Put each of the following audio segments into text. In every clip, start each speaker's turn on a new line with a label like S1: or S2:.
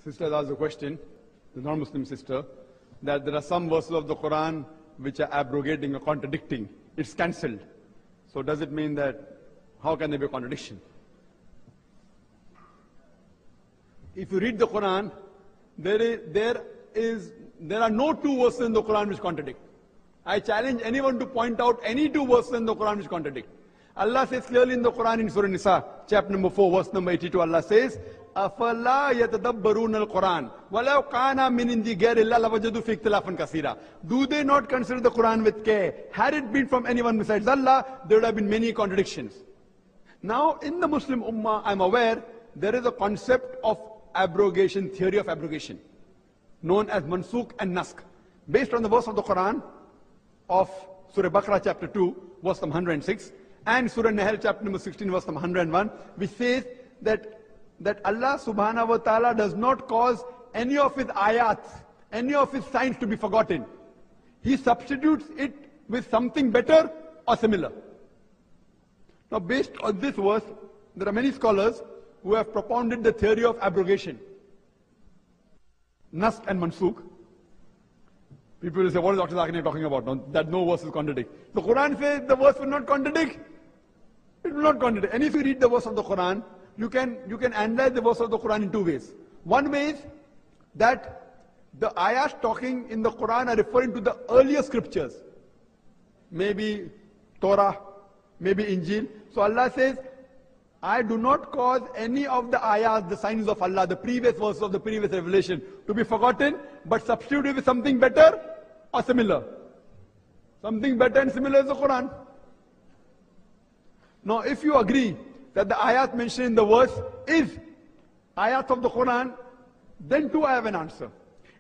S1: sister asked a question, the non-Muslim sister, that there are some verses of the Quran which are abrogating or contradicting. It's cancelled. So does it mean that, how can there be a contradiction? If you read the Quran, there are no two verses in the Quran which contradict. I challenge anyone to point out any two verses in the Quran which contradict. Allah says clearly in the Quran in Surah Nisa, chapter number 4, verse number 82, Allah says, أَفَلَا يَتَدَبَّرُونَ الْقُرْآنَ وَلَوْ كَانَ مِنْ عِنْدِ غَيْرِ اللَّهِ لَوَجَدُوا فِيهِ اخْتِلَافًا كَثِيرًا. Do they not consider the Quran with care? Had it been from anyone besides Allah, there would have been many contradictions. Now, in the Muslim Ummah, I'm aware, there is a concept of abrogation, theory of abrogation, known as mansukh and naskh, based on the verse of the Quran of Surah Baqarah chapter 2, verse number 106, and Surah Nahl chapter number 16, verse number 101, which says that Allah subhanahu wa ta'ala does not cause any of his ayat, any of his signs to be forgotten. He substitutes it with something better or similar. Now, based on this verse, there are many scholars who have propounded the theory of abrogation, naskh and mansukh. People will say, what is Dr. Zakir talking about? No, that no verses contradict. The Quran says the verse will not contradict. It will not contradict. And if you read the verse of the Quran, you can analyze the verse of the Quran in two ways. One way is that the ayahs talking in the Quran are referring to the earlier scriptures. Maybe Torah, maybe Injil. So Allah says, I do not cause any of the ayahs, the signs of Allah, the previous verses of the previous revelation, to be forgotten, but substitute it with something better or similar. Something better and similar is the Quran. Now, if you agree that the ayat mentioned in the verse is ayat of the Quran, then too I have an answer.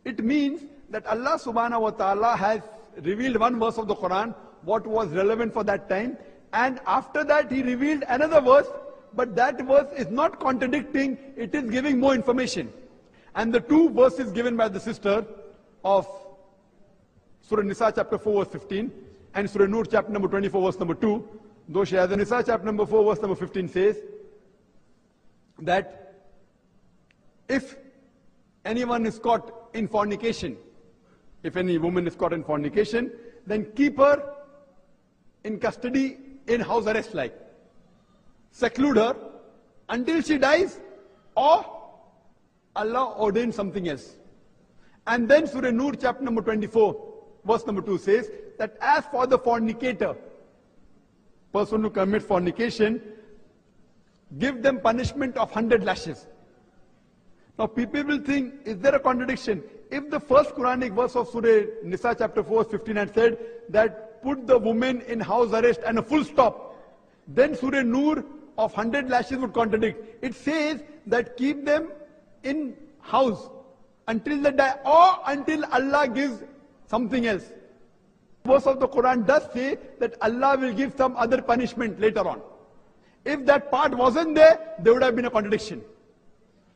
S1: It means that Allah subhanahu wa ta'ala has revealed one verse of the Quran, what was relevant for that time, and after that He revealed another verse, but that verse is not contradicting, it is giving more information. And the two verses given by the sister of Surah Nisa chapter 4 verse 15 and Surah Nur chapter number 24 verse number 2, though she has the Nisa chapter number 4 verse number 15 says that if anyone is caught in fornication, if any woman is caught in fornication, then keep her in custody in house arrest like. Seclude her until she dies, or Allah ordained something else. And then Surah Nur chapter number 24, verse number 2 says that as for the fornicator, person who commits fornication, give them punishment of 100 lashes. Now people will think, is there a contradiction? If the first Quranic verse of Surah Nisa chapter 4, 15 had said that put the woman in house arrest and a full stop, then Surah Nur of 100 lashes would contradict. It says that keep them in house until they die or until Allah gives something else. The verse of the Quran does say that Allah will give some other punishment later on. If that part wasn't there, there would have been a contradiction.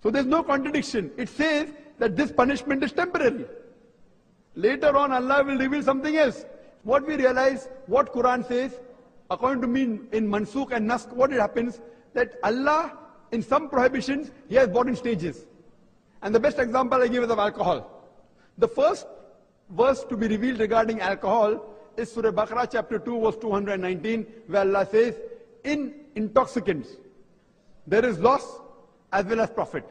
S1: So there's no contradiction. It says that this punishment is temporary. Later on Allah will reveal something else. What we realize, what Quran says, according to me in mansukh and naskh, what it happens, that Allah, in some prohibitions, He has brought in stages. And the best example I give is of alcohol. The first verse to be revealed regarding alcohol is Surah Baqarah chapter 2 verse 219, where Allah says, in intoxicants, there is loss as well as profit.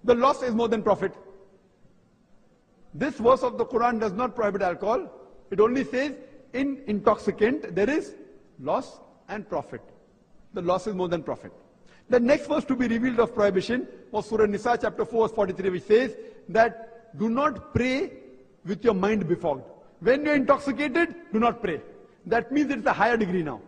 S1: The loss is more than profit. This verse of the Quran does not prohibit alcohol. It only says, in intoxicant, there is loss and profit. The loss is more than profit. The next verse to be revealed of prohibition was Surah Nisa chapter 4 verse 43, which says that do not pray with your mind befogged. When you're intoxicated, do not pray. That means it's a higher degree now.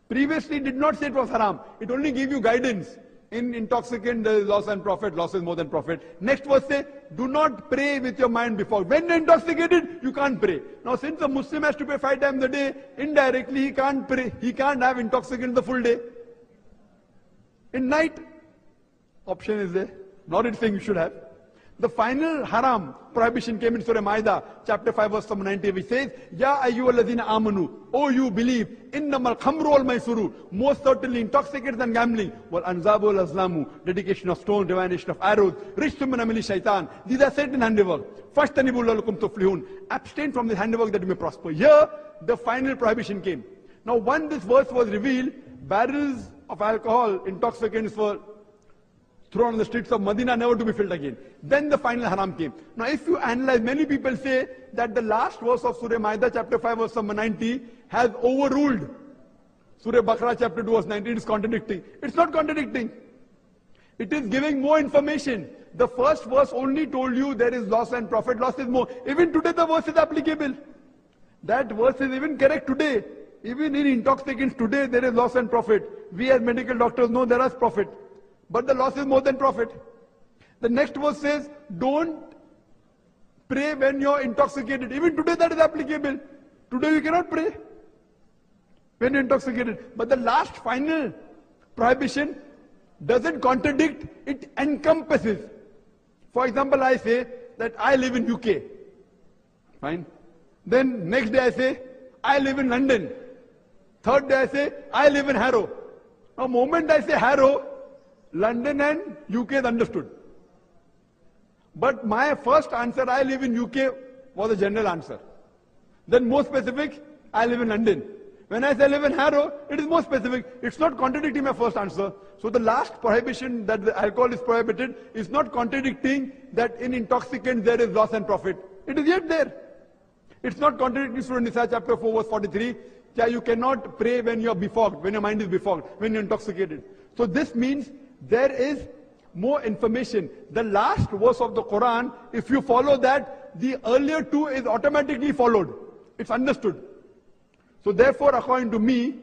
S1: Previously it did not say it was haram. It only gave you guidance. In intoxicant there is loss and profit, loss is more than profit. Next verse says, do not pray with your mind befogged. When you're intoxicated, you can't pray. Now since a Muslim has to pray 5 times a day, indirectly he can't pray. He can't have intoxicant the full day. In night, option is there. Not it's saying you should have. The final haram prohibition came in Surah Meydan, chapter 5, verse 90, which says, Ya ayyuhalladhina amanu, O you believe, innamal khamru wal maisuru, most certainly intoxicants and gambling, wal anzabu wal azlamu, dedication of stones, divination of arrows, rishtum min amali shaitan. These are Satan's handiwork. Fashtanibu lalakum tuflihun. Abstain from this handiwork that you may prosper. Here, the final prohibition came. Now, when this verse was revealed, barrels of alcohol, intoxicants were thrown on the streets of Medina, never to be filled again. Then the final haram came. Now if you analyze, many people say that the last verse of Surah Maidah chapter 5 verse number 90 has overruled Surah Baqarah chapter 2 verse 19. It is contradicting. It's not contradicting. It is giving more information. The first verse only told you there is loss and profit. Loss is more. Even today the verse is applicable. That verse is even correct today. Even in intoxicants today there is loss and profit. We as medical doctors know there is profit. But the loss is more than profit. The next verse says, don't pray when you're intoxicated. Even today that is applicable. Today you cannot pray when you're intoxicated. But the last final prohibition doesn't contradict, it encompasses. For example, I say that I live in UK. Fine. Then next day I say, I live in London. Third day I say, I live in Harrow. Now, moment I say Harrow, London and UK is understood. But my first answer, I live in UK, was a general answer. Then more specific, I live in London. When I say I live in Harrow, it is more specific. It's not contradicting my first answer. So the last prohibition that the alcohol is prohibited is not contradicting that in intoxicants there is loss and profit. It is yet there. It's not contradicting Surah Nisa chapter 4 verse 43. Yeah, you cannot pray when you're befogged, when your mind is befogged, when you're intoxicated. So this means there is more information. The last verse of the Quran, if you follow that, the earlier two is automatically followed. It's understood. So therefore, according to me,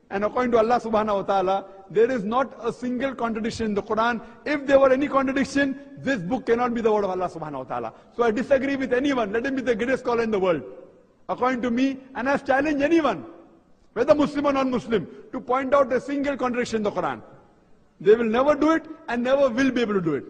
S1: and according to Allah subhanahu wa ta'ala, there is not a single contradiction in the Quran. If there were any contradiction, this book cannot be the word of Allah subhanahu wa ta'ala. So I disagree with anyone, let him be the greatest scholar in the world. According to me, and I challenge anyone, whether Muslim or non-Muslim, to point out a single contradiction in the Quran. They will never do it and never will be able to do it.